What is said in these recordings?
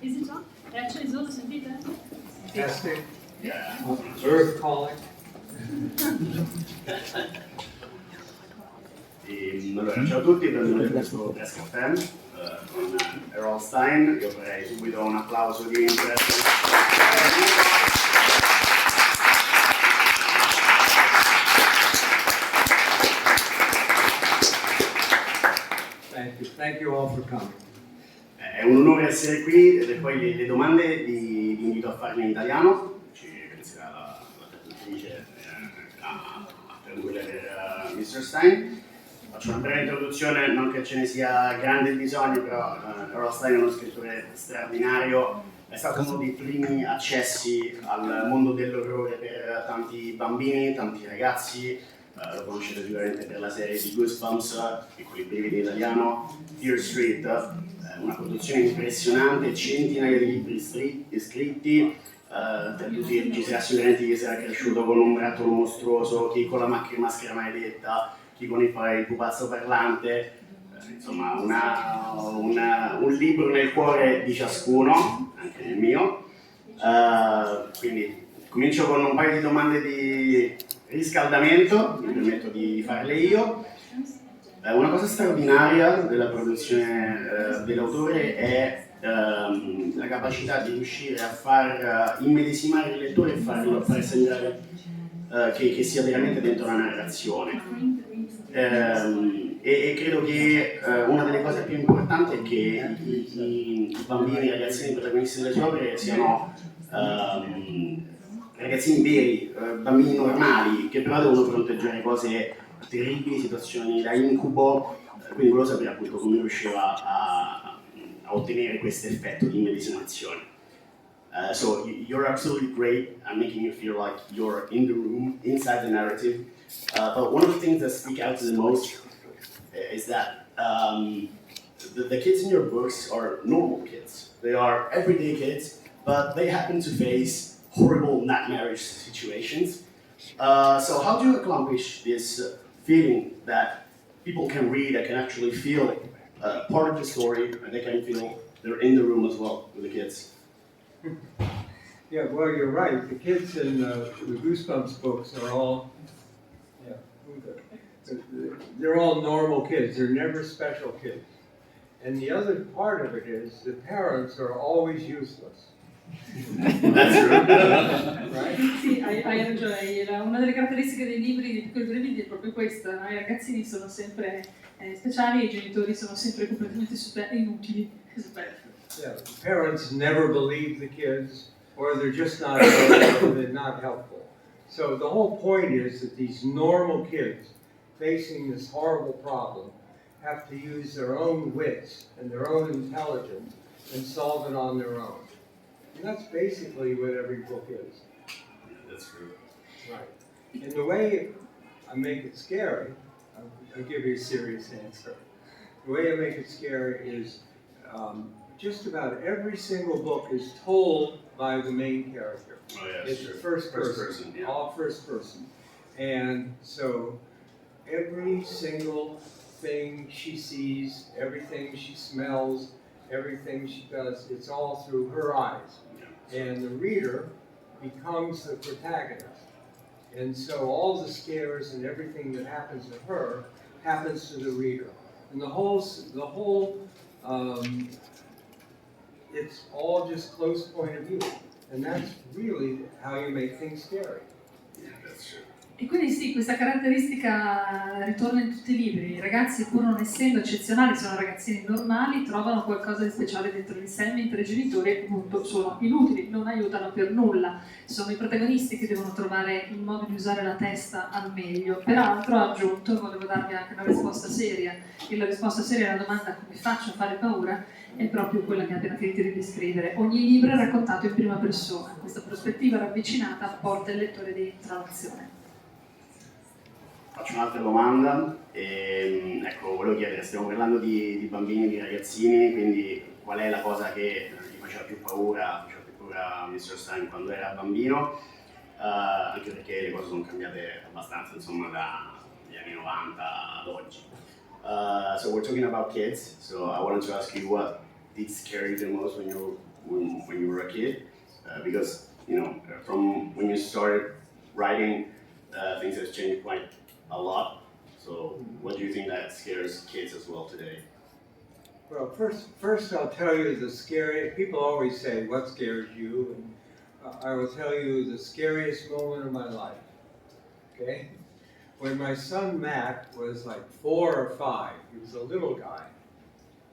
Is it on? È acceso? Lo sentite? Testing. Earth calling. Allora, ciao a tutti, benvenuti a questo press caffè con Errol Stine. Io farei subito un applauso di interesse. Thank you all for coming. È un onore essere qui e poi le domande vi invito a farle in italiano, ci penserà la traduttrice a tradurre per Mr. Stine. Faccio una breve introduzione, non che ce ne sia grande bisogno, però Errol Stine è uno scrittore straordinario, è stato uno dei primi accessi al mondo dell'orrore per tanti bambini, tanti ragazzi. Lo conoscete sicuramente per la serie di Goosebumps, Piccoli Brividi in italiano, Fear Street, una produzione impressionante, centinaia di libri scritti, per tutti ci sarà sicuramente chi sarà cresciuto con un barattolo mostruoso, chi con la maschera maledetta, chi con il pupazzo parlante, insomma un libro nel cuore di ciascuno, anche nel mio. Quindi comincio con un paio di domande di riscaldamento, mi permetto di farle io. Una cosa straordinaria della produzione dell'autore è la capacità di riuscire a far immedesimare il lettore e far sembrare che sia veramente dentro la narrazione. E credo che una delle cose più importanti è che i bambini, i ragazzini protagonisti delle sue opere siano ragazzini veri, bambini normali, che però devono fronteggiare cose terribili, situazioni da incubo, quindi volevo sapere appunto come riusciva a ottenere questo effetto di immedesimazione. So you're absolutely great at making you feel like you're in the room, inside the narrative, but one of the things that speak out the most is that the kids in your books are normal kids. They are everyday kids, but they happen to face horrible nightmarish situations. So how do you accomplish this feeling that people can read and can actually feel part of the story, and they can feel they're in the room as well with the kids? Yeah, well, you're right. The kids in the Goosebumps books are all, they're all normal kids. They're never special kids. And the other part of it is the parents are always useless. That's true. Right? Sì, hai ragione. Una delle caratteristiche dei libri di Piccoli Brividi è proprio questa. I ragazzini sono sempre speciali e i genitori sono sempre completamente inutili. Yeah, the parents never believe the kids, or they're just not they're not helpful. So the whole point is that these normal kids facing this horrible problem have to use their own wits and their own intelligence and solve it on their own. And that's basically what every book is. Yeah, that's true. Right. And the way I make it scary, I'll give you a serious answer. The way I make it scary is just about every single book is told by the main character. Oh yeah, It's sure. first person, Yeah. all first person. And so every single thing she sees, everything she smells, everything she does, it's all through her eyes. Yeah. And the reader becomes the protagonist. And so all the scares and everything that happens to her happens to the reader. And the whole it's all just close point of view. And that's really how you make things scary. Yeah, that's true. E quindi sì, questa caratteristica ritorna in tutti i libri. I ragazzi, pur non essendo eccezionali, sono ragazzini normali, trovano qualcosa di speciale dentro di sé, mentre i genitori appunto sono inutili, non aiutano per nulla. Sono i protagonisti che devono trovare il modo di usare la testa al meglio. Peraltro, ha aggiunto, volevo darvi anche una risposta seria, e la risposta seria alla domanda come faccio a fare paura è proprio quella che ha appena finito di descrivere. Ogni libro è raccontato in prima persona. Questa prospettiva ravvicinata porta il lettore dentro l'azione. Faccio un'altra domanda, ecco, volevo chiedere, stiamo parlando di bambini, di ragazzini, quindi qual è la cosa che gli faceva più paura Mr. Stine quando era bambino, anche perché le cose sono cambiate abbastanza, insomma, dagli anni 90 ad oggi. So we're talking about kids, so I wanted to ask you what did scare you the most when you were a kid? Because from when you started writing, things have changed quite a lot. So, what do you think that scares kids as well today? Well, first I'll tell you the scary. People always say, "What scares you?" And I will tell you the scariest moment of my life. Okay, when my son Matt was like 4 or 5, he was a little guy.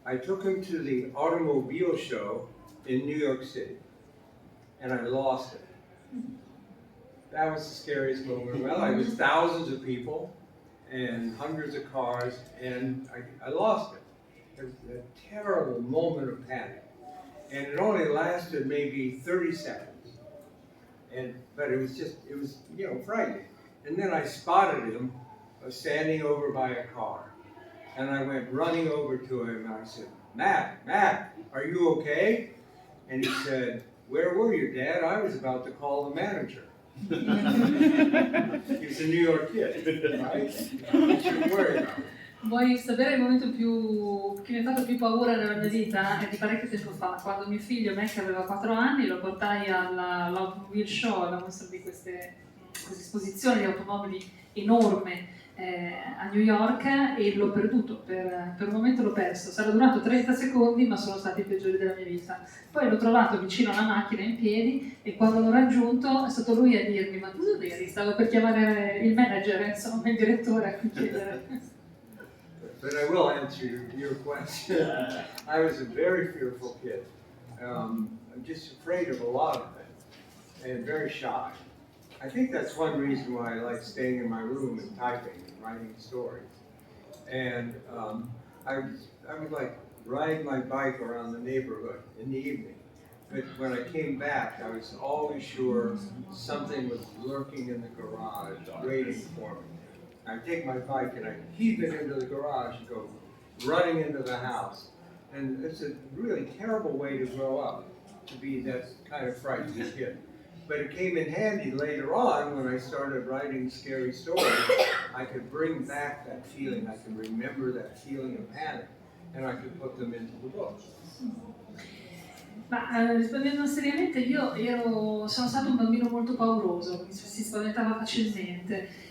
I took him to the automobile show in New York City, and I lost it. That was the scariest moment of my life. It was thousands of people and hundreds of cars, and I lost it. It was a terrible moment of panic. And it only lasted maybe 30 seconds. But it was frightening. And then I spotted him standing over by a car. And I went running over to him and I said, Matt, are you okay? And he said, "Where were you, Dad? I was about to call the manager." He was a New York kid, right? You shouldn't worry about it. Vuoi sapere il momento che mi ha fatto più paura nella mia vita? È di parecchio tempo fa, quando mio figlio Mac aveva 4 anni, lo portai all'automobile show, alla mostra di queste esposizioni di automobili enorme a New York, e l'ho perduto, per un momento l'ho perso. Sarà durato 30 secondi, ma sono stati i peggiori della mia vita. Poi l'ho trovato vicino alla macchina in piedi e quando l'ho raggiunto è stato lui a dirmi: "Ma tu dove eri?" Stavo per chiamare il manager, insomma il direttore, a cui chiedere. But I will answer your question. I was a very fearful kid. I'm just afraid of a lot of things and very shy. I think that's one reason why I like staying in my room and typing and writing stories. And I would like ride my bike around the neighborhood in the evening. But when I came back, I was always sure something was lurking in the garage waiting for me. I'd take my bike and I'd heave it into the garage and go running into the house. And it's a really terrible way to grow up, to be that kind of frightened kid. But it came in handy later on when I started writing scary stories. I could bring back that feeling, I could remember that feeling of panic, and I could put them into the book. Ma rispondendo seriamente, sono stato un bambino molto pauroso, si spaventava facilmente.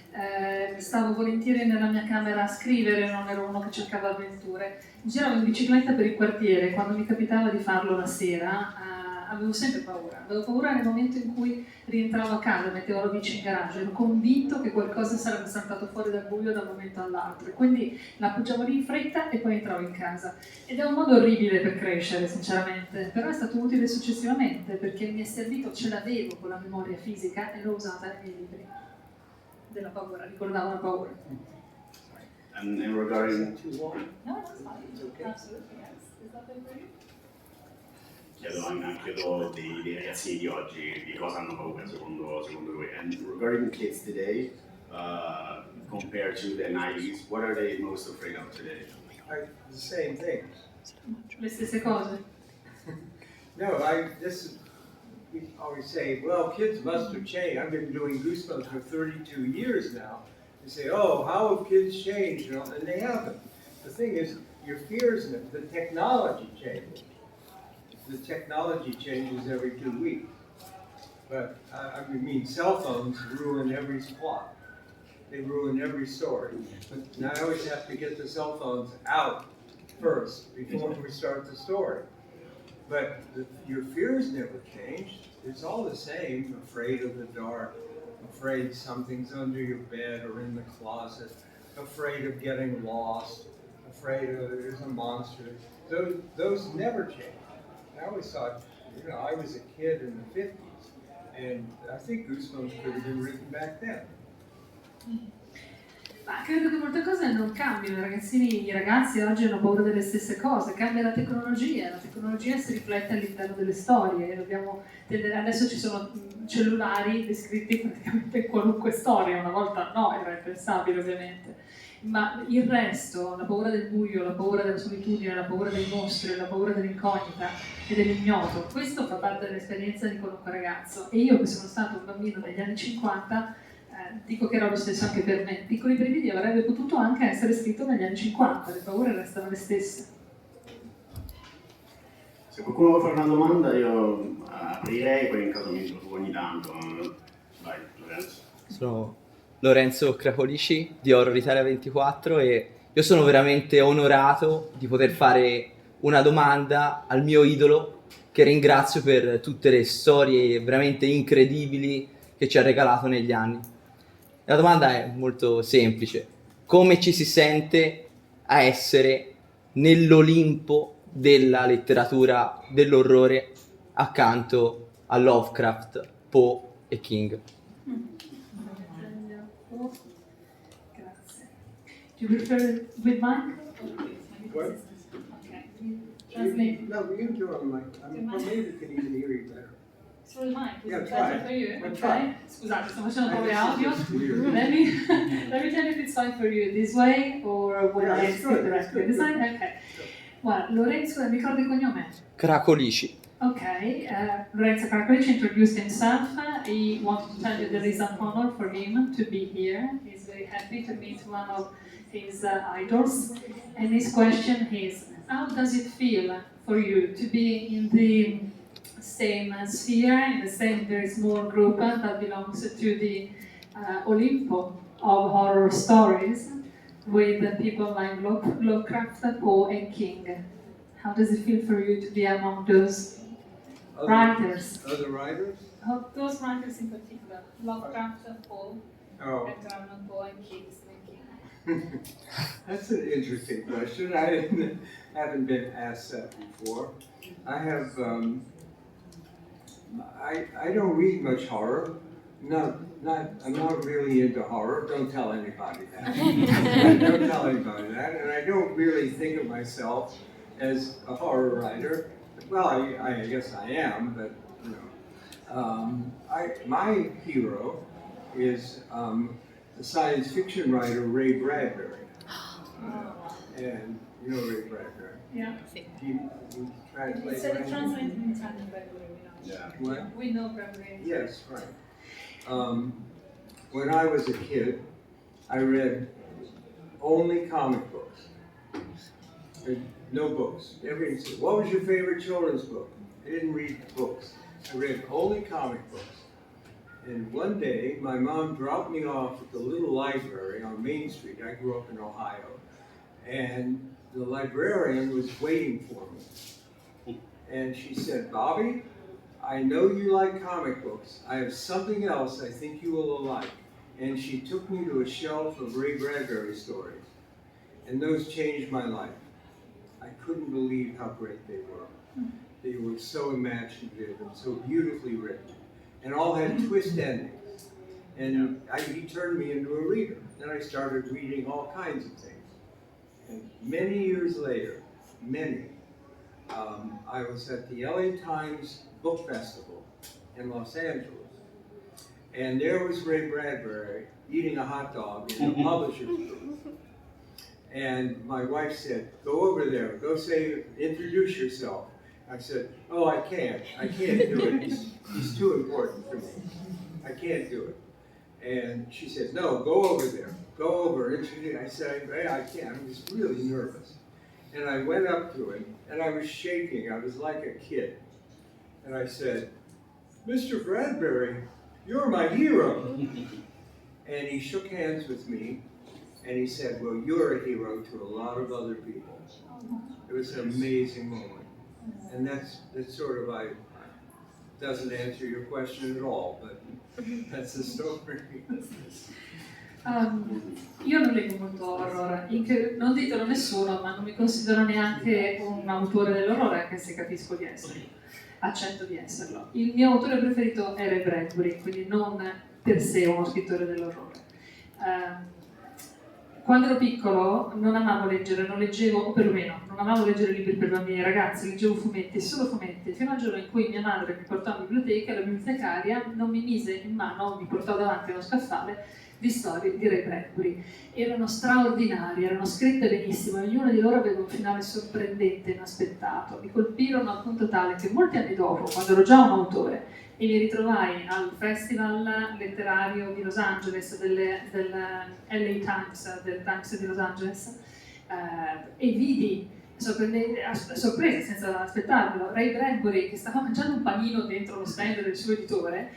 Stavo volentieri nella mia camera a scrivere, non ero uno che cercava avventure. Giravo in bicicletta per il quartiere, quando mi capitava di farlo la sera, avevo sempre paura. Avevo paura nel momento in cui rientravo a casa, mettevo la bici in garage, ero convinto che qualcosa sarebbe saltato fuori dal buio da un momento all'altro, e quindi la appoggiavo lì in fretta e poi entravo in casa. Ed è un modo orribile per crescere, sinceramente, però è stato utile successivamente, perché mi è servito, ce l'avevo con la memoria fisica e l'ho usata nei miei libri. Della paura, ricordavo la paura. And regarding... No, that's fine. Absolutely, yes. Is that okay for you? Chiedo dei ragazzini di oggi di cosa hanno paura secondo voi. And regarding kids today, compared to the 90s, what are they most afraid of today? The same things. Le stesse cose. No, we always say, well, kids must have changed. I've been doing Goosebumps for 32 years now. You say, oh, how have kids changed? And they haven't. The thing is, your fears, the technology changes. The technology changes every 2 weeks. But I mean, cell phones ruin every plot. They ruin every story. And I always have to get the cell phones out first before we start the story. But your fears never changed. It's all the same. Afraid of the dark, afraid something's under your bed or in the closet, afraid of getting lost, afraid of there's a monster. Those never change. I always thought, I was a kid in the 50s, and I think Goosebumps could have been written back then. Ma credo che molte cose non cambino, i ragazzi oggi hanno paura delle stesse cose, cambia la tecnologia si riflette all'interno delle storie, adesso ci sono cellulari descritti praticamente in qualunque storia, una volta no, era impensabile ovviamente, ma il resto, la paura del buio, la paura della solitudine, la paura dei mostri, la paura dell'incognita e dell'ignoto, questo fa parte dell'esperienza di qualunque ragazzo, e io che sono stato un bambino negli anni 50, dico che era lo stesso anche per me. Piccoli Brividi avrebbe potuto anche essere scritto negli anni 50, le paure restano le stesse. Se qualcuno vuole fare una domanda io aprirei, poi in caso mi introduco ogni tanto. Vai, Lorenzo. Sono Lorenzo Cracolici di Horror Italia 24 e io sono veramente onorato di poter fare una domanda al mio idolo, che ringrazio per tutte le storie veramente incredibili che ci ha regalato negli anni. La domanda è molto semplice: come ci si sente a essere nell'Olimpo della letteratura dell'orrore accanto a Lovecraft, Poe e King? Grazie. Do you prefer with mic? What? Okay. Translate. No, you can do it on mic. Maybe we can even hear you better. Through the mic. Is Yeah, it try better it. for you? Yeah, Okay. try. Scusate, sto facendo prove This audio. is weird. Let me tell you if it's fine for you this way or when Yeah, I it's speak good, directly. it's This good. way? Okay. Well, Lorenzo, mi ricordo il cognome? Cracolici. Okay, Lorenzo Piccoli introduced himself. He wanted to tell you that it's an honor for him to be here. He's very happy to meet one of his idols. And his question is, how does it feel for you to be in the same sphere, in the same very small group that belongs to the Olimpo of horror stories with people like Lovecraft, Poe and King? How does it feel for you to be among those writers? Other writers? Those writers in particular, Lovecraft, Poe, Oh, Edgar Allan Poe and King. that's an interesting question. I haven't been asked that before. I have, I don't read much horror. I'm not really into horror. Don't tell anybody that. Don't tell anybody that. And I don't really think of myself as a horror writer. Well, I guess I am, but you know, my hero is the science fiction writer Ray Bradbury. And you know Ray Bradbury. Yeah. He translates. It's translated in Italian, by the way. Yeah. What? We know Bradbury. Yes, right. When I was a kid, I read only comic books. No books. Everybody said, "What was your favorite children's book?" I didn't read books. I read only comic books. And one day, my mom dropped me off at the little library on Main Street. I grew up in Ohio. And the librarian was waiting for me. And she said, "Bobby, I know you like comic books. I have something else I think you will like." And she took me to a shelf of Ray Bradbury stories. And those changed my life. I couldn't believe how great they were. They were so imaginative and so beautifully written. And all had twist endings. And he turned me into a reader. Then I started reading all kinds of things. And many years later, I was at the LA Times Book Festival in Los Angeles. And there was Ray Bradbury eating a hot dog in the publisher's booth. And my wife said, "Go over there, introduce yourself." I said, "Oh, I can't do it. He's too important for me. I can't do it." And she said, "No, go over there. Go over, introduce." I said, "I can't." I was really nervous. And I went up to him, and I was shaking. I was like a kid. And I said, "Mr. Bradbury, you're my hero." And he shook hands with me, and he said, "Well, you're a hero to a lot of other people." It was an amazing moment. And that's sort of, doesn't answer your question at all, but that's the story. Io non leggo molto horror, non ditelo a nessuno, ma non mi considero neanche un autore dell'orrore, anche se capisco di esserlo, accetto di esserlo. Il mio autore preferito è Ray Bradbury, quindi non per sé uno scrittore dell'orrore. Quando ero piccolo non amavo leggere, non leggevo, o perlomeno non amavo leggere libri per bambini e ragazzi, leggevo fumetti, solo fumetti, fino al giorno in cui mia madre mi portò in biblioteca e la bibliotecaria non mi mise in mano, mi portò davanti a uno scaffale di storie di Ray Bradbury. Erano straordinarie, erano scritte benissimo, e ognuna di loro aveva un finale sorprendente, inaspettato. Mi colpirono al punto tale che molti anni dopo, quando ero già un autore, e mi ritrovai al festival letterario di Los Angeles, del LA Times, del Times di Los Angeles, e vidi sorpresa, senza aspettarlo. Ray Bradbury, che stava mangiando un panino dentro lo stand del suo editore,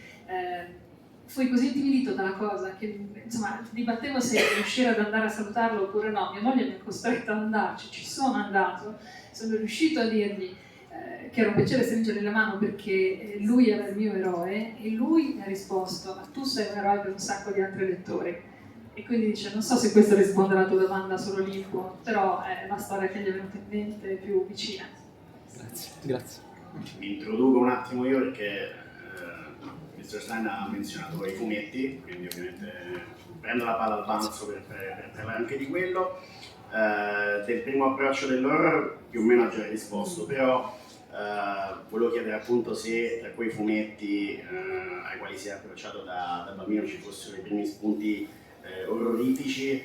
fui così intimidito dalla cosa che insomma dibattevo se riuscire ad andare a salutarlo oppure no. Mia moglie mi ha costretto ad andarci, ci sono andato, sono riuscito a dirgli che era un piacere stringergli la mano perché lui era il mio eroe e lui mi ha risposto: ma tu sei un eroe per un sacco di altri lettori. E quindi dice, non so se questo risponde alla tua domanda sull'Olimpo, però è una storia che gli è venuta in mente più vicina. Grazie. Mi introduco un attimo io perché Mr. Stine ha menzionato i fumetti, quindi ovviamente prendo la palla al balzo per parlare anche di quello. Del primo approccio dell'horror più o meno ha già risposto, però volevo chiedere appunto se tra quei fumetti ai quali si è approcciato da bambino ci fossero i primi spunti orrorifici,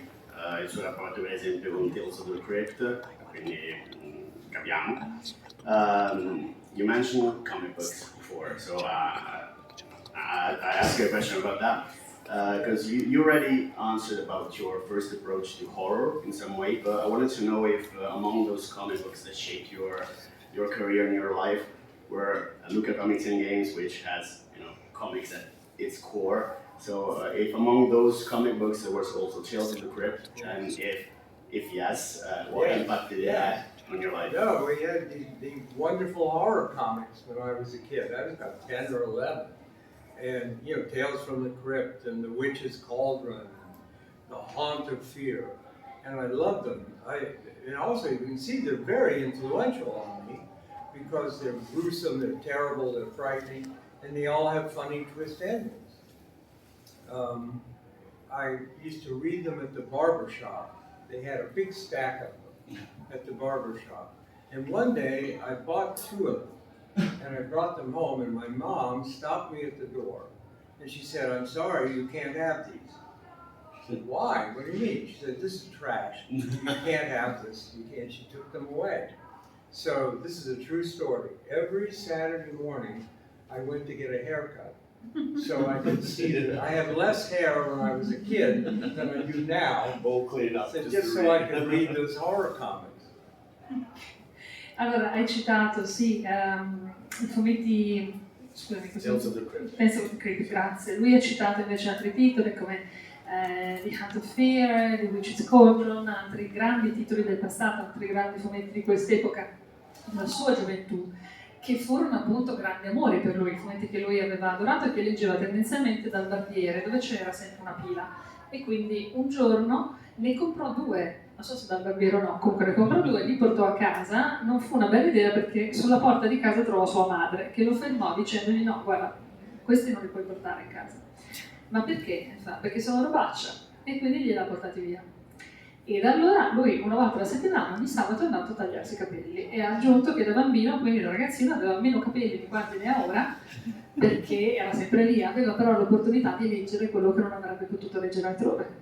il suo rapporto per esempio con Tales of the Crypt, quindi capiamo. You mentioned comic books before, so I asked you a question about that because you already answered about your first approach to horror in some way, but I wanted to know if among those comic books that shaped your career and your life were Lucca Comics Games, which has comics at its core. So if among those comic books there was also Tales of the Crypt, and if yes, what impact did it have on your life? No, we had these wonderful horror comics when I was a kid. I was about 10 or 11. And, Tales from the Crypt and The Witch's Cauldron and The Haunt of Fear. And I loved them. And also, you can see they're very influential on me because they're gruesome, they're terrible, they're frightening, and they all have funny twist endings. I used to read them at the barber shop. They had a big stack of them at the barber shop. And one day I bought 2 of them and I brought them home, and my mom stopped me at the door and she said, "I'm sorry, you can't have these." I said, "Why? What do you mean?" She said, "This is trash. You can't have this. You can't." She took them away. So this is a true story. Every Saturday morning I went to get a haircut. So I could see that I have less hair when I was a kid than I do now. All cleaned up. Just so I could read those horror comics. Allora, hai citato, sì, i fumetti, scusami, Tales of the Crypt. Tales of the Crypt, grazie. Lui ha citato invece altri titoli come The Haunt of Fear, The Witch's Cauldron, altri grandi titoli del passato, altri grandi fumetti di quest'epoca, della sua gioventù, che furono appunto grandi amori per lui, fumetti che lui aveva adorato e che leggeva tendenzialmente dal barbiere, dove c'era sempre una pila. E quindi un giorno ne comprò 2, non so se dal barbiere o no, comunque ne comprò 2, li portò a casa. Non fu una bella idea perché sulla porta di casa trovò sua madre, che lo fermò dicendogli: "No, guarda, questi non li puoi portare a casa." "Ma perché?" Fa: "Perché sono robaccia." E quindi gliela portati via. E da allora lui una volta alla settimana, ogni sabato, è andato a tagliarsi i capelli, e ha aggiunto che da bambino, quindi da ragazzino, aveva meno capelli di quanti ne ha ora, perché era sempre lì, aveva però l'opportunità di leggere quello che non avrebbe potuto leggere altrove.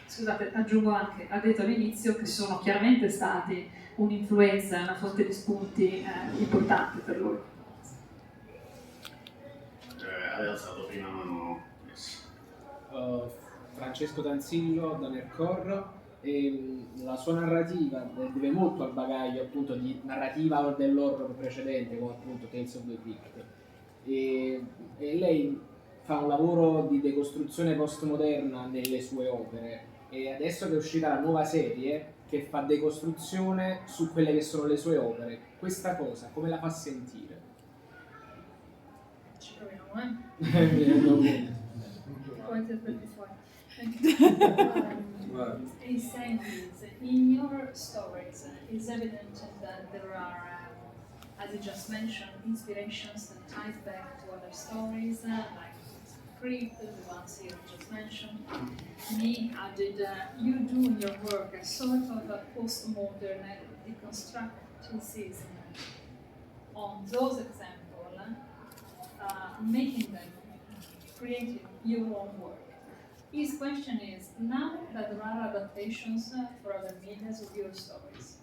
Scusate, aggiungo anche, ha detto all'inizio che sono chiaramente stati un'influenza, una fonte di spunti importante per lui. Aveva alzato prima mano. Francesco Tanzillo da Nercor, e la sua narrativa deve molto al bagaglio appunto di narrativa dell'horror precedente, come appunto Tales of the Crypt, e lei fa un lavoro di decostruzione postmoderna nelle sue opere, e adesso che è uscita la nuova serie che fa decostruzione su quelle che sono le sue opere, questa cosa come la fa sentire? Ci proviamo, Mi rendo conto. He's saying this, in your stories, it's evident that there are, as you just mentioned, inspirations that tie back to other stories, like Crypt, the ones you just mentioned. Me added, you do in your work a sort of a postmodern deconstructivism on those examples, making them creating your own work. His question is, now that there are adaptations for other media of your stories,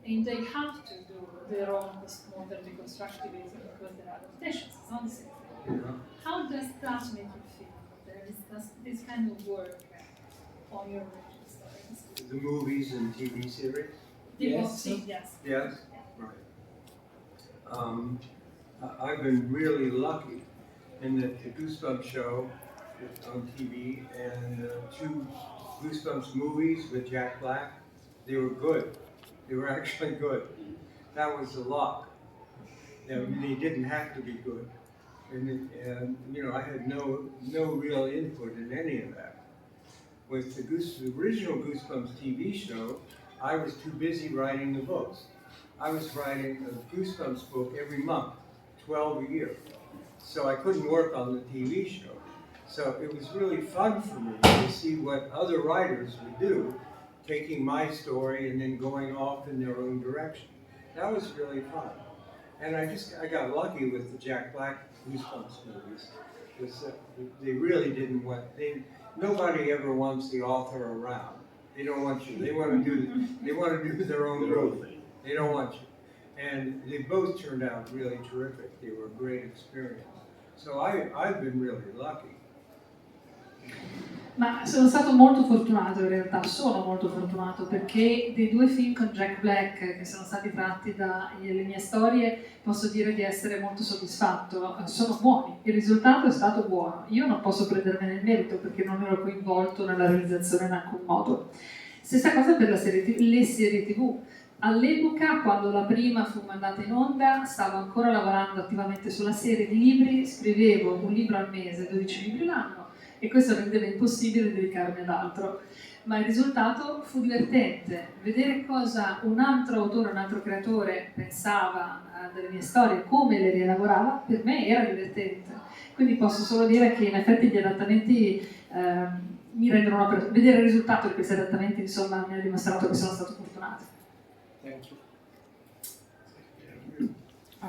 and they have to do their own postmodern deconstructivism because there are adaptations, it's not the same thing. How does that make you feel? There is this kind of work on your original stories? It's the movies and TV series? Yes. Yes. Yes? Right. I've been really lucky in that the Goosebumps show on TV and 2 Goosebumps movies with Jack Black, they were good. They were actually good. That was a luck. And they didn't have to be good. And you know, I had no real input in any of that. With the original Goosebumps TV show, I was too busy writing the books. I was writing a Goosebumps book every month, 12 a year. So I couldn't work on the TV show. So it was really fun for me to see what other writers would do, taking my story and then going off in their own direction. That was really fun. And I got lucky with the Jack Black Goosebumps movies. Because they really didn't nobody ever wants the author around. They don't want you. They want to do their own movie. They don't want you. And they both turned out really terrific. They were a great experience. So I've been really lucky. Ma sono stato molto fortunato, in realtà sono molto fortunato, perché dei 2 film con Jack Black che sono stati tratti dalle mie storie posso dire di essere molto soddisfatto. Sono buoni, il risultato è stato buono. Io non posso prendermene il merito perché non ero coinvolto nella realizzazione in alcun modo. Stessa cosa per le serie TV. All'epoca, quando la prima fu mandata in onda, stavo ancora lavorando attivamente sulla serie di libri, scrivevo un libro al mese, 12 libri l'anno, e questo rendeva impossibile dedicarmi ad altro. Ma il risultato fu divertente. Vedere cosa un altro autore, un altro creatore pensava delle mie storie, come le rielaborava, per me era divertente. Quindi posso solo dire che in effetti gli adattamenti mi rendono vedere il risultato di questi adattamenti, insomma, mi ha dimostrato che sono stato fortunato. Thank you.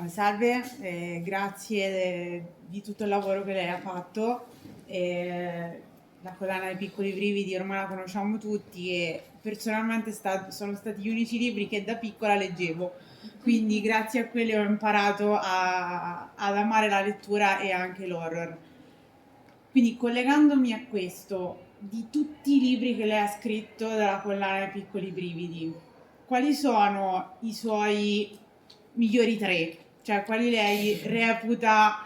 Salve, grazie di tutto il lavoro che lei ha fatto. La collana dei Piccoli Brividi ormai la conosciamo tutti e personalmente sono stati gli unici libri che da piccola leggevo, quindi grazie a quelli ho imparato ad amare la lettura e anche l'horror. Quindi collegandomi a questo, di tutti i libri che lei ha scritto dalla collana dei Piccoli Brividi, quali sono i suoi migliori 3? Cioè, quali lei reputa,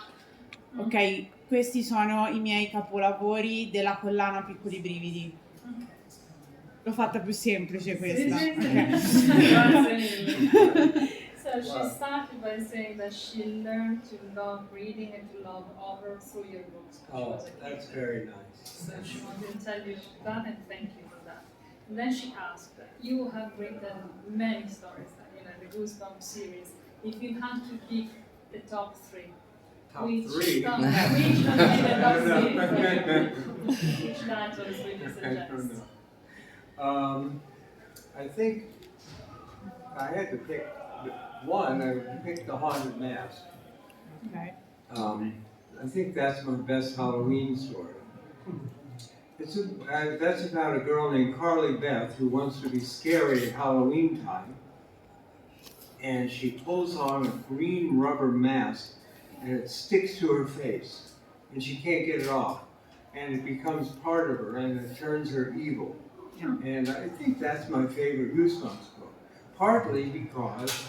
ok, questi sono i miei capolavori della collana Piccoli Brividi? L'ho fatta più semplice questa. Sì, sì. Okay. Grazie mille. So she started by saying that she learned to love reading and to love horror through your books. When she Oh, was a kid. that's very nice. So she wanted to tell you that and thank you for that. And then she asked, you have written many stories, you know, the Goosebumps series. If you had to pick the top 3, Top which 3? Which would be the top I don't 3 know. for you? Which titles would you I don't suggest? know. I think I had to pick one. I would pick The Haunted Mask. Okay. I think that's my best Halloween story. That's about a girl named Carly Beth who wants to be scary at Halloween time, and she pulls on a green rubber mask, and it sticks to her face, and she can't get it off, and it becomes part of her, and it turns her evil. And I think that's my favorite Goosebumps book, partly because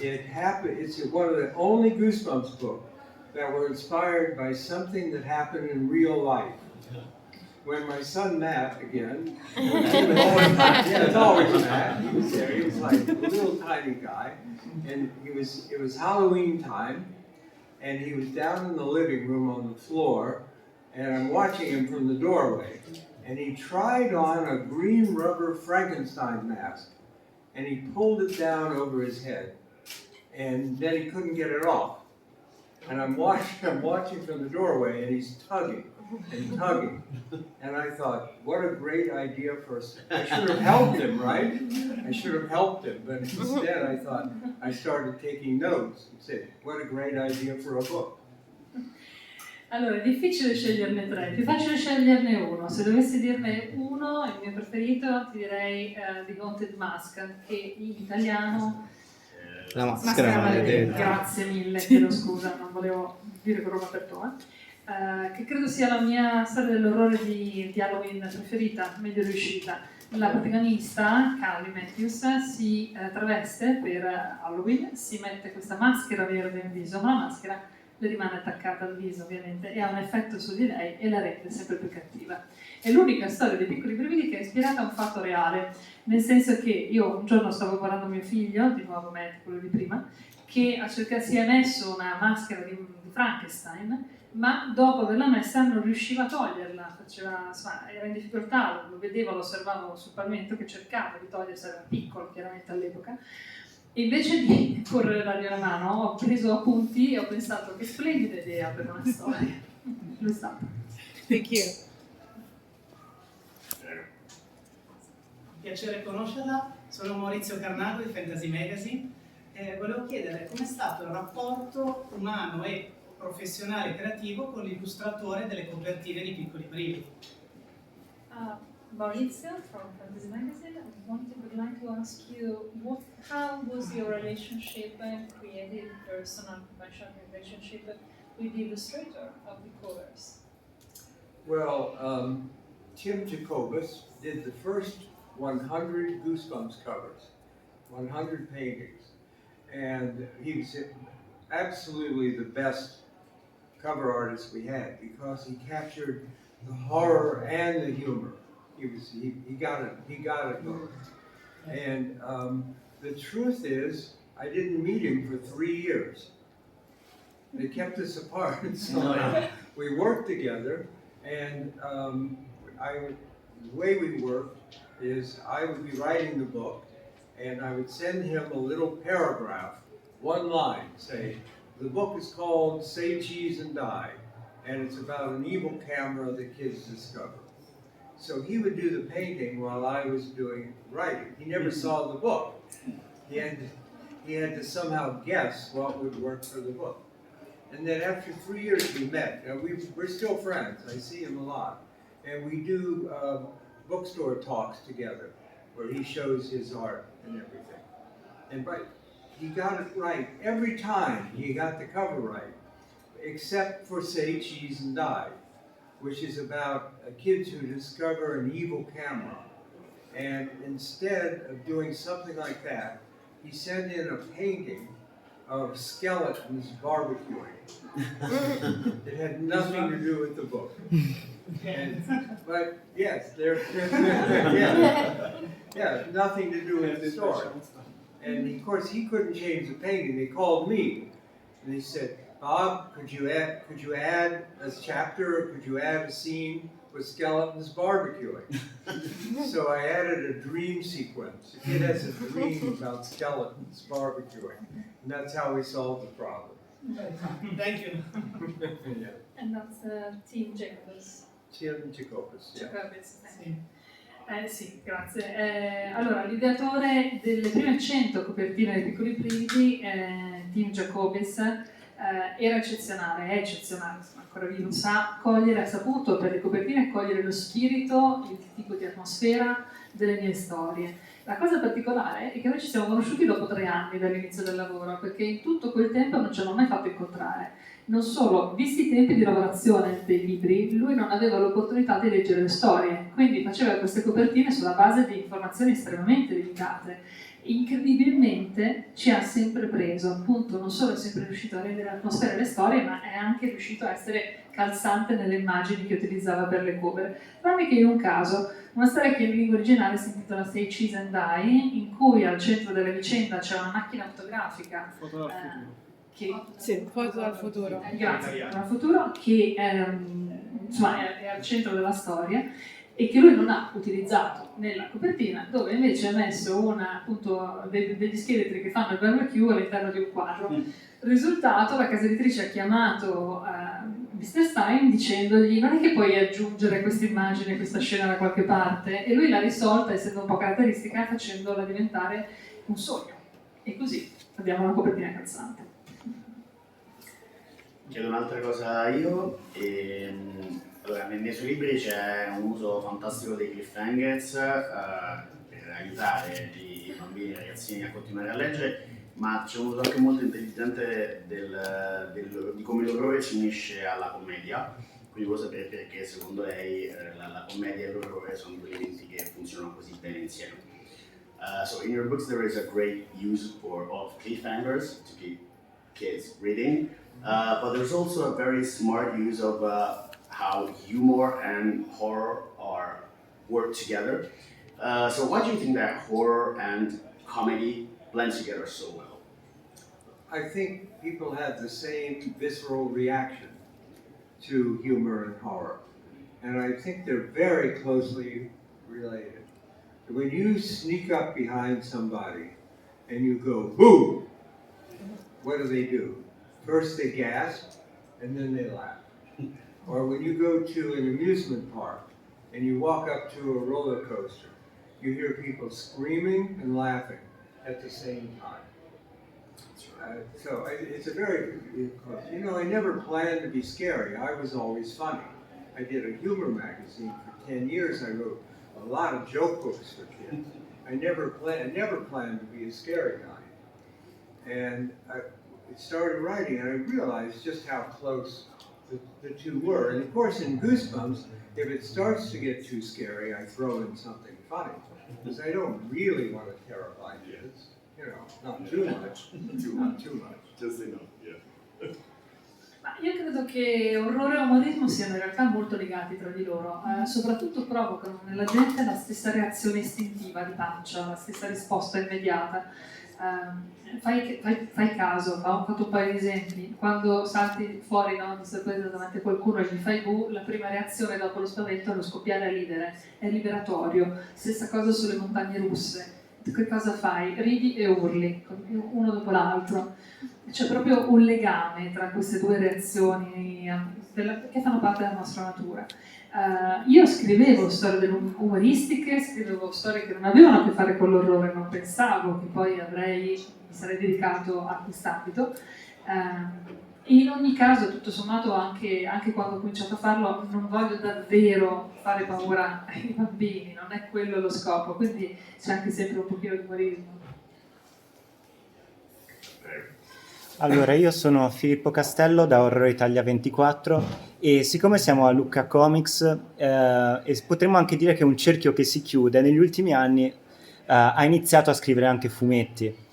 it's one of the only Goosebumps books that were inspired by something that happened in real life. When my son Matt, again, it's always Matt, he was there, he was like a little tiny guy, and it was Halloween time, and he was down in the living room on the floor, and I'm watching him from the doorway, and he tried on a green rubber Frankenstein mask, and he pulled it down over his head, and then he couldn't get it off. And I'm watching from the doorway, and he's tugging and tugging. And I thought, what a great idea I should have helped him, right? I should have helped him. But instead, I thought, I started taking notes and said, what a great idea for a book. Allora, è difficile sceglierne 3, più facile sceglierne uno. Se dovessi dirne uno, il mio preferito, ti direi The Haunted Mask, che in italiano... La maschera maledetta. Grazie mille, chiedo scusa, non volevo dire con Roma per tua. Che credo sia la mia storia dell'orrore di Halloween preferita, meglio riuscita. La protagonista, Carly Matthews, si traveste per Halloween, si mette questa maschera verde in viso, ma la maschera le rimane attaccata al viso ovviamente e ha un effetto su di lei e la rende sempre più cattiva. È l'unica storia dei Piccoli Brividi che è ispirata a un fatto reale, nel senso che io un giorno stavo guardando mio figlio, di nuovo Matt, quello di prima, che si è messo una maschera di Frankenstein, ma dopo averla messa non riusciva a toglierla, era in difficoltà, lo vedevo, lo osservavo sul pavimento che cercava di togliersela, era piccolo chiaramente all'epoca. E invece di correre dargli la mano, ho preso appunti e ho pensato che splendida idea per una storia. Lo sta. Thank you. Piacere conoscerla, sono Maurizio Carnago di Fantasy Magazine e volevo chiedere com'è stato il rapporto umano e professionale e creativo con l'illustratore delle copertine di Piccoli Brividi. Maurizio from Fantasy Magazine, would like to ask you how was your relationship and creative, personal, professional relationship with the illustrator of the covers? Well, Tim Jacobus did the first 100 Goosebumps covers, 100 paintings, and he was absolutely the best cover artist we had because he captured the horror and the humor. He got it both. And the truth is, I didn't meet him for 3 years. They kept us apart, so we worked together, and the way we worked is I would be writing the book, and I would send him a little paragraph, one line, say, the book is called Say Cheese and Die, and it's about an evil camera that kids discover. So he would do the painting while I was doing writing. He never saw the book. He had to somehow guess what would work for the book. And then after 3 years we met. Now we're still friends. I see him a lot. And we do bookstore talks together where he shows his art and everything. And he got it right every time. He got the cover right, except for Say Cheese and Die, which is about kids who discover an evil camera. And instead of doing something like that, he sent in a painting of skeletons barbecuing. It had nothing to do with the book. But yes, nothing to do with the story. And of course he couldn't change the painting. They called me and they said, Bob, could you add a chapter, or could you add a scene with skeletons barbecuing? So I added a dream sequence. The kid has a dream about skeletons barbecuing, and that's how we solved the problem. Thank you. Yeah. And that's Tim Jacobus. Tim Jacobus. Yeah. Jacobus, sì, grazie. Allora, l'ideatore delle prime 100 copertine dei Piccoli Brividi, Tim Jacobus, era eccezionale, è eccezionale, insomma, ancora vivo, ha saputo per le copertine cogliere lo spirito, il tipo di atmosfera delle mie storie. La cosa particolare è che noi ci siamo conosciuti dopo 3 anni dall'inizio del lavoro, perché in tutto quel tempo non ci hanno mai fatto incontrare. Non solo, visti i tempi di lavorazione dei libri, lui non aveva l'opportunità di leggere le storie, quindi faceva queste copertine sulla base di informazioni estremamente limitate. Incredibilmente ci ha sempre preso, appunto, non solo è sempre riuscito a rendere l'atmosfera e le storie, ma è anche riuscito a essere calzante nelle immagini che utilizzava per le cover. Tranne che in un caso, una storia che in lingua originale si intitola Say Cheese and Die, in cui al centro della vicenda c'è una macchina fotografica foto dal futuro. Grazie, dal futuro, che insomma, è al centro della storia e che lui non ha utilizzato nella copertina, dove invece ha messo appunto degli scheletri che fanno il barbecue all'interno di un quadro. Risultato, la casa editrice ha chiamato Mr. Stine dicendogli non è che puoi aggiungere questa immagine, questa scena da qualche parte, e lui l'ha risolta, essendo un po' caratteristica, facendola diventare un sogno. E così abbiamo una copertina calzante. Chiedo un'altra cosa io. Allora, nei suoi libri c'è un uso fantastico dei cliffhangers per aiutare i bambini e i ragazzini a continuare a leggere, ma c'è un uso anche molto intelligente di come l'orrore si unisce alla commedia. Quindi volevo sapere perché secondo lei la commedia e l'orrore sono due elementi che funzionano così bene insieme. So in your books there is a great use of cliffhangers to keep kids reading, but there's also a very smart use of how humor and horror work together. So why do you think that horror and comedy blend together so well? I think people have the same visceral reaction to humor and horror, and I think they're very closely related. When you sneak up behind somebody and you go, boo, what do? First they gasp and then they laugh. Or when you go to an amusement park and you walk up to a roller coaster, you hear people screaming and laughing at the same time. It's a very, I never planned to be scary. I was always funny. I did a humor magazine for 10 years. I wrote a lot of joke books for kids. I never planned to be a scary guy. And I started writing and I realized just how close the two were. And of course in Goosebumps, if it starts to get too scary, I throw in something funny. Because I don't really want to terrify kids. Not too much. Not too much. Just enough, yeah. Ma io credo che orrore e umorismo siano in realtà molto legati tra di loro, soprattutto provocano nella gente la stessa reazione istintiva di pancia, la stessa risposta immediata. Fai caso, ho fatto un paio di esempi. Quando salti fuori di sorpresa davanti a qualcuno e gli fai bu, la prima reazione dopo lo spavento è lo scoppiare a ridere, è liberatorio. Stessa cosa sulle montagne russe. Che cosa fai? Ridi e urli, uno dopo l'altro. C'è proprio un legame tra queste due reazioni che fanno parte della nostra natura. Io scrivevo storie umoristiche, scrivevo storie che non avevano a che fare con l'orrore, non pensavo che poi mi sarei dedicato a quest'ambito. In ogni caso, tutto sommato, anche quando ho cominciato a farlo, non voglio davvero fare paura ai bambini, non è quello lo scopo, quindi c'è anche sempre un pochino di umorismo. Allora, io sono Filippo Castello da Horror Italia 24 e siccome siamo a Lucca Comics e potremmo anche dire che è un cerchio che si chiude, negli ultimi anni ha iniziato a scrivere anche fumetti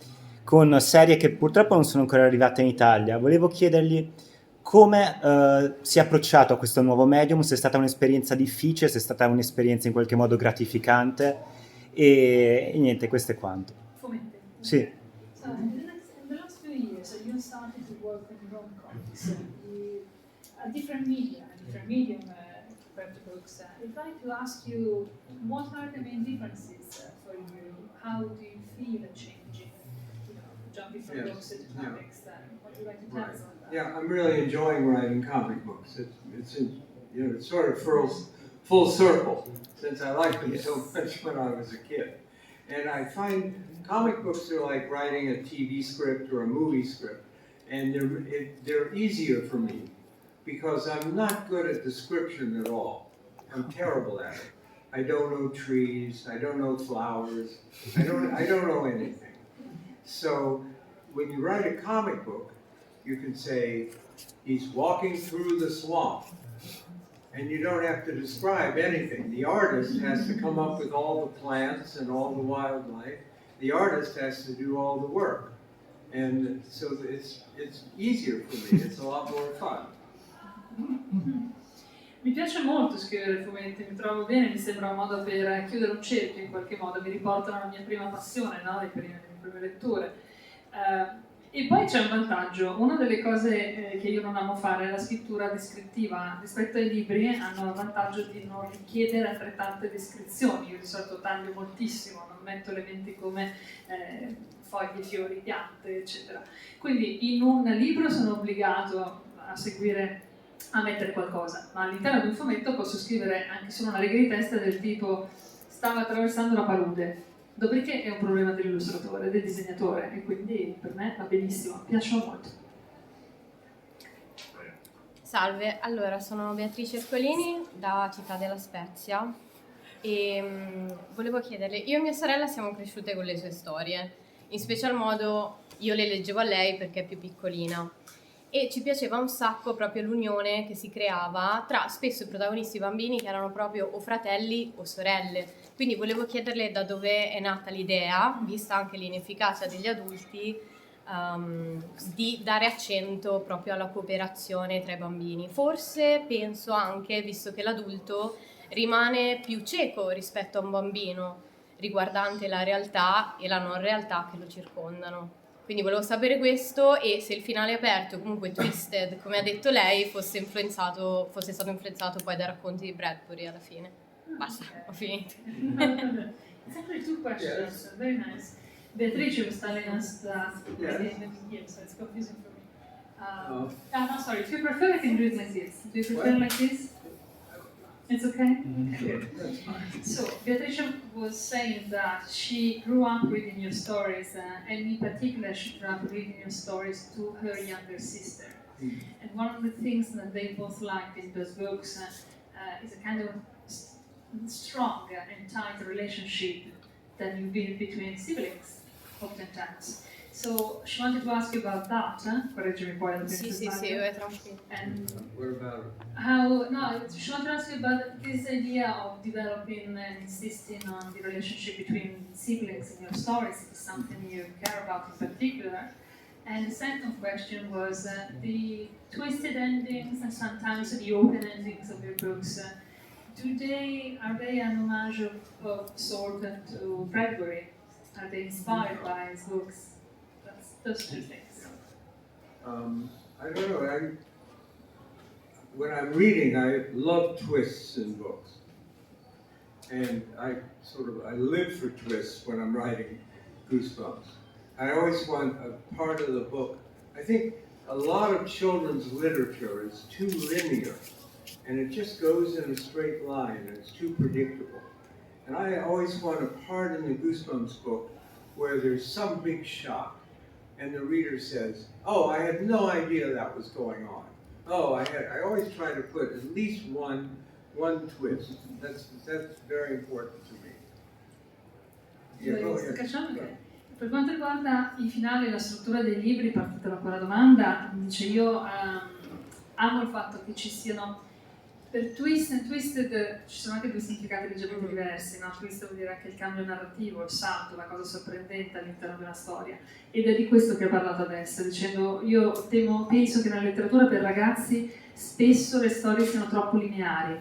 con serie che purtroppo non sono ancora arrivate in Italia. Volevo chiedergli come si è approcciato a questo nuovo medium, se è stata un'esperienza difficile, se è stata un'esperienza in qualche modo gratificante e niente, questo è quanto. Fumetti? Sì. So, in the last few years, you started to work on your own comics, a different medium compared to books. I'd like to ask you, what are the main differences for you? How do you feel changing? Jumping from books to comics. What would you like to tell us about that? Yeah, I'm really enjoying writing comic books. It's sort of full circle, since I liked them so much when I was a kid. And I find comic books are like writing a TV script or a movie script, and they're easier for me because I'm not good at description at all. I'm terrible at it. I don't know trees. I don't know flowers. I don't know anything. So when you write a comic book, you can say, he's walking through the swamp. And you don't have to describe anything. The artist has to come up with all the plants and all the wildlife. The artist has to do all the work. And so it's easier for me. It's a lot more fun. Mi piace molto scrivere fumetti, mi trovo bene, mi sembra un modo per chiudere un cerchio in qualche modo, mi riportano alla mia prima passione, no? Le prime letture. E poi c'è un vantaggio, una delle cose che io non amo fare è la scrittura descrittiva. Rispetto ai libri hanno il vantaggio di non richiedere altrettante descrizioni, io di solito taglio moltissimo, non metto elementi come foglie, fiori, piante, eccetera. Quindi in un libro sono obbligato a mettere qualcosa, ma all'interno di un fumetto posso scrivere anche solo una riga di testa del tipo stava attraversando la palude. Dopodiché è un problema dell'illustratore, del disegnatore, e quindi per me va benissimo, mi piacciono molto. Salve, allora sono Beatrice Scolini da Città della Spezia e volevo chiederle, io e mia sorella siamo cresciute con le sue storie, in special modo io le leggevo a lei perché è più piccolina e ci piaceva un sacco proprio l'unione che si creava tra spesso i protagonisti bambini che erano proprio o fratelli o sorelle. Quindi volevo chiederle da dove è nata l'idea, vista anche l'inefficacia degli adulti, di dare accento proprio alla cooperazione tra i bambini. Forse penso anche, visto che l'adulto rimane più cieco rispetto a un bambino, riguardante la realtà e la non realtà che lo circondano. Quindi volevo sapere questo e se il finale aperto, comunque twisted, come ha detto lei, fosse stato influenzato poi dai racconti di Bradbury alla fine. Basta, ho finito. It's actually two questions. Very nice. Beatrice was telling us that. Yes, it's confusing for me. No, sorry. If you prefer, I can do it like this. Do you prefer like this? It's okay? Okay. So, Beatrice was saying that she grew up reading your stories, and in particular, she grew up reading your stories to her younger sister. And one of the things that they both liked in those books is a kind of strong and tight relationship that you build between siblings, oftentimes. So, she wanted to ask you about that. Correggimi poi la Sì, è tranquillo. And What about it? she wanted to ask you about this idea of developing and insisting on the relationship between siblings in your stories. Is something you care about in particular? And the second question was the twisted endings and sometimes the open endings of your books. Are they an homage of sort to Bradbury? Are they inspired by his books? Those two things. I don't know. When I'm reading, I love twists in books, and I live for twists when I'm writing Goosebumps. I always want a part of the book. I think a lot of children's literature is too linear, and it just goes in a straight line, and it's too predictable. And I always want a part in the Goosebumps book where there's some big shock, and the reader says, "Oh, I had no idea that was going on." I always try to put at least one twist. That's very important to me. Per quanto riguarda i finali e la struttura dei libri, partita da quella domanda, dice io amo il fatto che ci siano per twist and twisted ci sono anche due significati leggermente diversi, no? Twist vuol dire anche il cambio narrativo, il salto, la cosa sorprendente all'interno della storia, ed è di questo che ho parlato adesso, dicendo io penso che nella letteratura per ragazzi spesso le storie siano troppo lineari.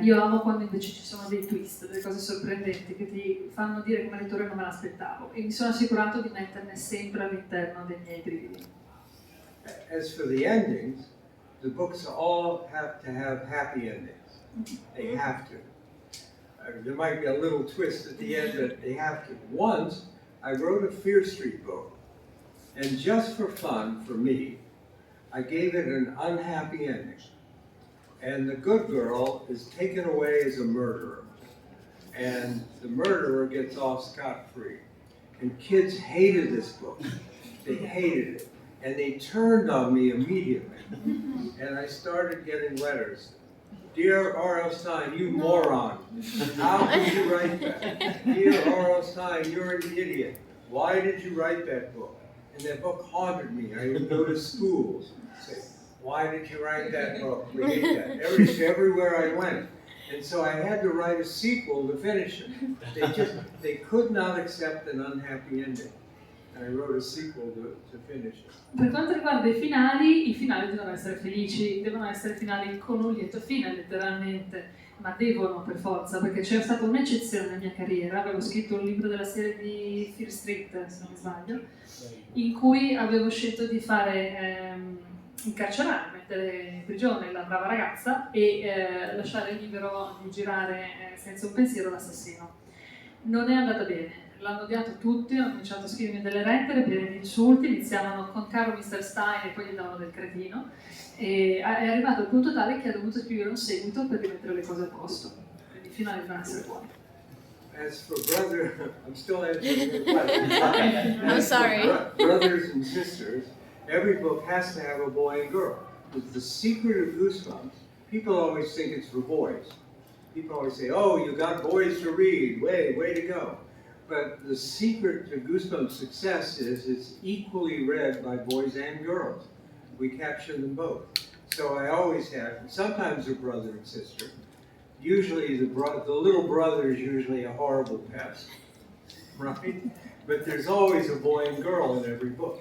Io amo quando invece ci sono dei twist, delle cose sorprendenti che ti fanno dire come lettore non me l'aspettavo, e mi sono assicurato di metterne sempre all'interno dei miei brividi. As for the endings, the books all have to have happy endings. They have to. There might be a little twist at the end, but they have to. Once, I wrote a Fear Street book, and just for fun, for me, I gave it an unhappy ending. And the good girl is taken away as a murderer, and the murderer gets off scot-free. And kids hated this book. They hated it. And they turned on me immediately. And I started getting letters. "Dear R.L. Stine, you moron. How could you write that? Dear R.L. Stine, you're an idiot. Why did you write that book?" And that book haunted me. I would go to schools and say, "Why did you write that book? We hate that." Everywhere I went. And so I had to write a sequel to finish it. They could not accept an unhappy ending. I wrote a sequel to finish it. Per quanto riguarda i finali devono essere felici, devono essere finali con un lieto fine letteralmente, ma devono per forza, perché c'era stata un'eccezione nella mia carriera, avevo scritto un libro della serie di Fear Street, se non mi sbaglio, in cui avevo scelto di fare incarcerare, mettere in prigione la brava ragazza e lasciare libero di girare senza un pensiero l'assassino. Non è andata bene. L'hanno odiato tutti, hanno cominciato a scrivermi delle lettere piene di insulti, iniziavano con "caro Mr. Stine" e poi gli davano del cretino, e è arrivato al punto tale che ha dovuto scrivere un seguito per rimettere le cose a posto, quindi i finali devono essere buoni. As for I'm still answering your question. I'm sorry. Brothers and sisters, every book has to have a boy and girl. The secret of Goosebumps, people always think it's for boys. People always say, "Oh, you got boys to read, way to go." But the secret to Goosebumps' success is it's equally read by boys and girls. we capture them both. So I always have, sometimes a brother and sister. Usually the little brother is usually a horrible pest, right? But there's always a boy and girl in every book.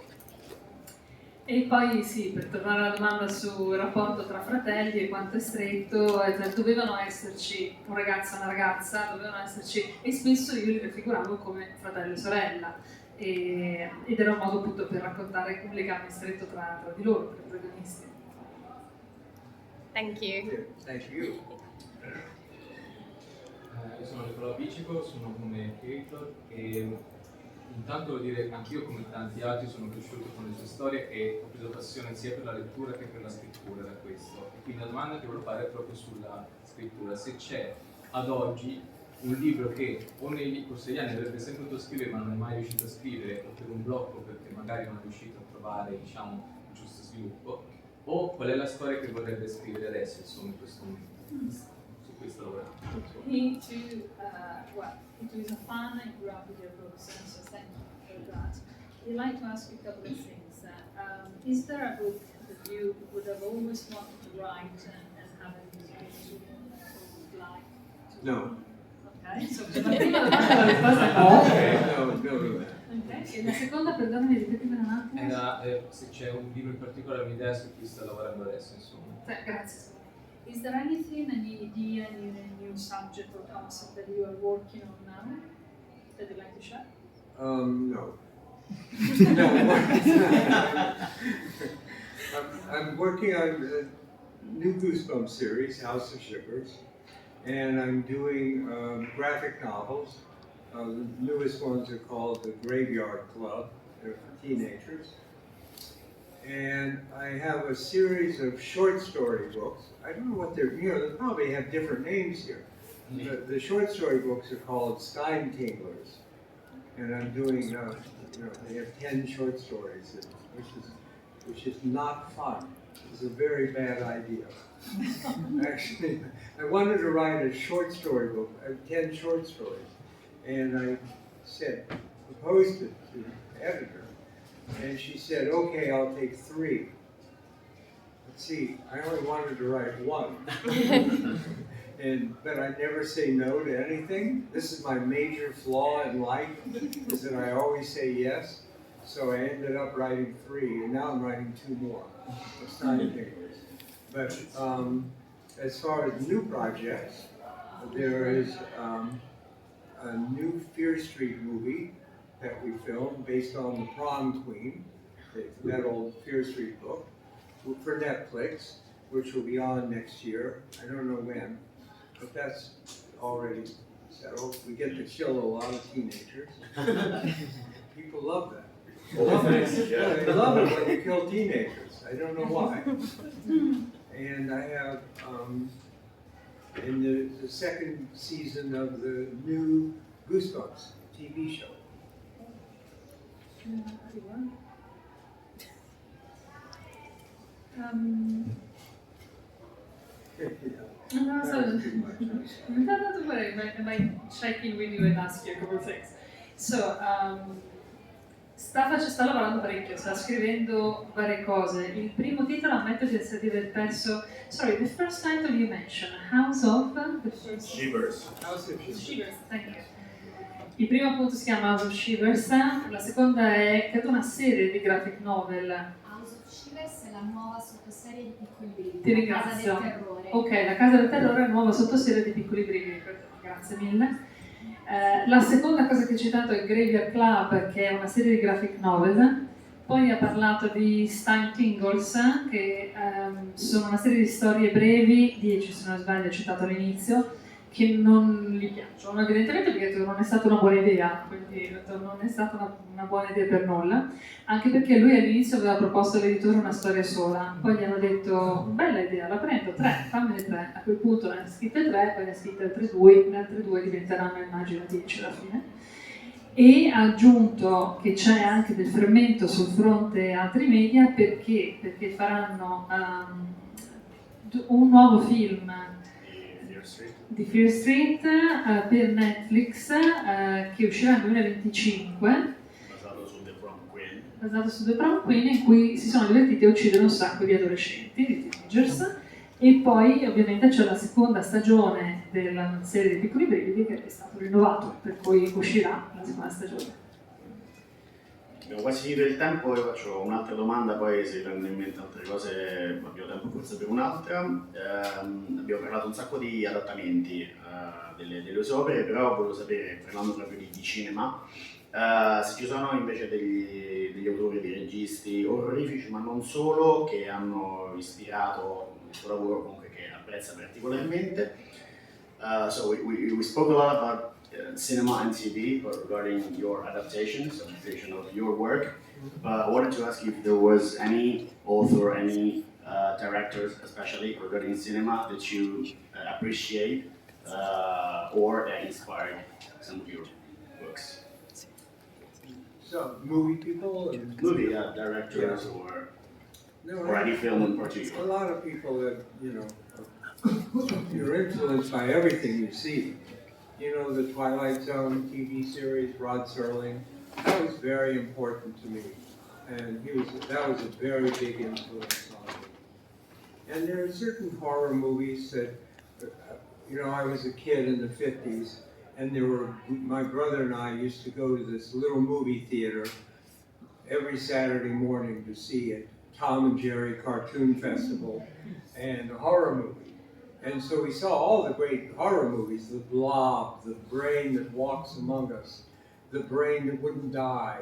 E poi sì, per tornare alla domanda sul rapporto tra fratelli e quanto è stretto, dovevano esserci un ragazzo e una ragazza, dovevano esserci, e spesso io li raffiguravo come fratello e sorella, ed era un modo appunto per raccontare un legame stretto tra di loro, tra i protagonisti. Thank you. Thank you. Io sono Nicola Piccico, sono come creator e intanto devo dire che anch'io come tanti altri sono cresciuto con le sue storie e ho preso passione sia per la lettura che per la scrittura da questo. E quindi la domanda che volevo fare è proprio sulla scrittura, se c'è ad oggi un libro che o negli corsi degli anni avrebbe sempre potuto scrivere ma non è mai riuscito a scrivere, o per un blocco perché magari non è riuscito a trovare, diciamo, il giusto sviluppo, o qual è la storia che vorrebbe scrivere adesso, insomma, in questo momento. Su questo lavoro. He too, he too is a fan and grew up with your books, and so thank you for that. I'd like to ask you a couple of things. Is there a book that you would have always wanted to write and haven't been able to, or would like to? No. Ok, so per la prima domanda la risposta è no. No. Ok, e la seconda, perdonami, ripetimela un attimo. Era se c'è un libro in particolare, un'idea su cui sta lavorando adesso, insomma. Grazie. Is there anything, any idea, any new subject or concept that you are working on now that you'd like to share? No. I'm working on a new Goosebumps series, House of Shivers, and I'm doing graphic novels. The newest ones are called The Graveyard Club. They're for teenagers. And I have a series of short story books. I don't know what they're, they probably have different names here. The short story books are called Stine Tinglers. And I'm doing, they have 10 short stories, which is not fun. It's a very bad idea. Actually, I wanted to write a short story book, 10 short stories. And I proposed it to the editor. And she said, okay, I'll take 3. Let's see, I only wanted to write 1. But I never say no to anything. This is my major flaw in life, is that I always say yes. So I ended up writing 3, and now I'm writing 2 more. It's not ridiculous. But as far as new projects, there is a new Fear Street movie that we filmed based on The Prom Queen, that old Fear Street book, for Netflix, which will be on next year. I don't know when, but that's already settled. We get to kill a lot of teenagers. People love that. They love it when you kill teenagers. I don't know why. And I have in the second season of the new Goosebumps TV show. No, don't worry, I might check in with you and ask you a couple of things. So, sta lavorando parecchio, sta scrivendo varie cose. Il primo titolo, ammetto di essere del perso. Sorry, the first title you mentioned, House of Shivers. House of Shivers, thank you. Il primo appunto si chiama House of Shivers, la seconda è credo una serie di graphic novel. House of Shivers è la nuova sottoserie di Piccoli Brividi. Ti ringrazio. La Casa del Terrore. Ok, la Casa del Terrore è la nuova sottoserie di Piccoli Brividi, grazie mille. La seconda cosa che ho citato è Graveyard Club, che è una serie di graphic novel. Poi ha parlato di Stine Tingles, che sono una serie di storie brevi, 10 se non sbaglio, ho citato all'inizio, che non gli piacciono, evidentemente perché non è stata una buona idea, quindi non è stata una buona idea per nulla, anche perché lui all'inizio aveva proposto all'editore una storia sola, poi gli hanno detto bella idea, la prendo, 3, fammene 3, a quel punto ne ha scritte 3, poi ne ha scritte altre 2, le altre 2 diventeranno immagino 10 alla fine. E ha aggiunto che c'è anche del fermento sul fronte altri media perché faranno un nuovo film di Fear Street per Netflix che uscirà nel 2025. Basato su The Prom Queen. basato su 2 drama queen in cui si sono divertiti a uccidere un sacco di adolescenti, di teenagers, e poi ovviamente c'è la seconda stagione della serie dei Piccoli Brividi che è stato rinnovato, per cui uscirà la seconda stagione. Abbiamo quasi finito il tempo, io faccio un'altra domanda, poi se vi vengono in mente altre cose abbiamo tempo forse per un'altra. Abbiamo parlato un sacco di adattamenti delle sue opere, però volevo sapere, parlando proprio di cinema, se ci sono invece degli autori, dei registi orrorifici, ma non solo, che hanno ispirato il suo lavoro, comunque che apprezza particolarmente. So we spoke a lot about cinema and TV regarding your adaptations, adaptation of your work. But I wanted to ask you if there was any author, any directors, especially regarding cinema, that you appreciate or that inspired some of your books. So, movie people? And Movie directors or any film in a particular. lot of people that, you're influenced by everything you see. You know, the Twilight Zone TV series, Rod Serling, that was very important to me. And that was a very big influence on me. And there are certain horror movies that, I was a kid in the 50s, and my brother and I used to go to this little movie theater every Saturday morning to see it, Tom and Jerry Cartoon Festival, and a horror movie. And so we saw all the great horror movies, The Blob, The Brain That Walks Among Us, The Brain That Wouldn't Die,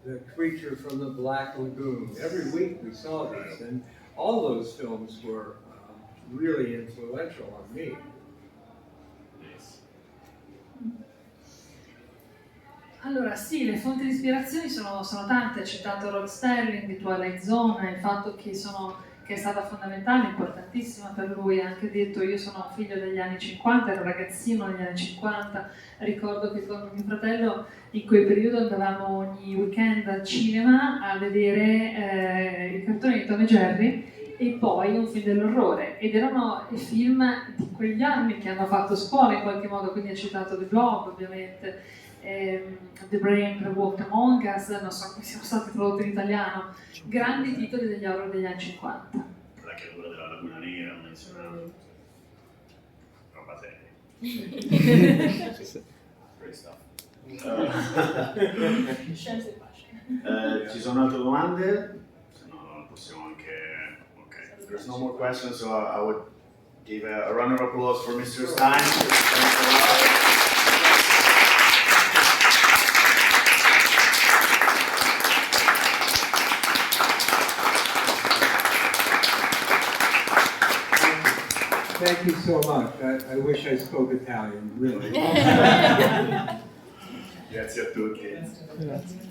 The Creature from the Black Lagoon. Every week we saw these, and all those films were really influential on me. Allora sì, le fonti di ispirazione sono tante, ha citato Rod Serling di Twilight Zone, il fatto che è stata fondamentale, importantissima per lui, ha anche detto io sono figlio degli anni 50, ero ragazzino negli anni 50, ricordo che con mio fratello in quel periodo andavamo ogni weekend al cinema a vedere i cartoni di Tom e Jerry e poi un film dell'orrore, ed erano i film di quegli anni che hanno fatto scuola in qualche modo, quindi ha citato The Blob ovviamente, The Brain That Walked Among Us, non so come siano stati tradotti in italiano, grandi titoli degli horror degli anni 50. La creatura della laguna nera, menzionato. Roba seria. Great stuff. Scienze e pace. Ci sono altre domande? Se no possiamo anche... Ok, if there's no more questions, so I would give a round of applause for Mr. Stine. Thanks a lot. Thank you so much. I wish I spoke Italian, really. Grazie a tutti. Grazie.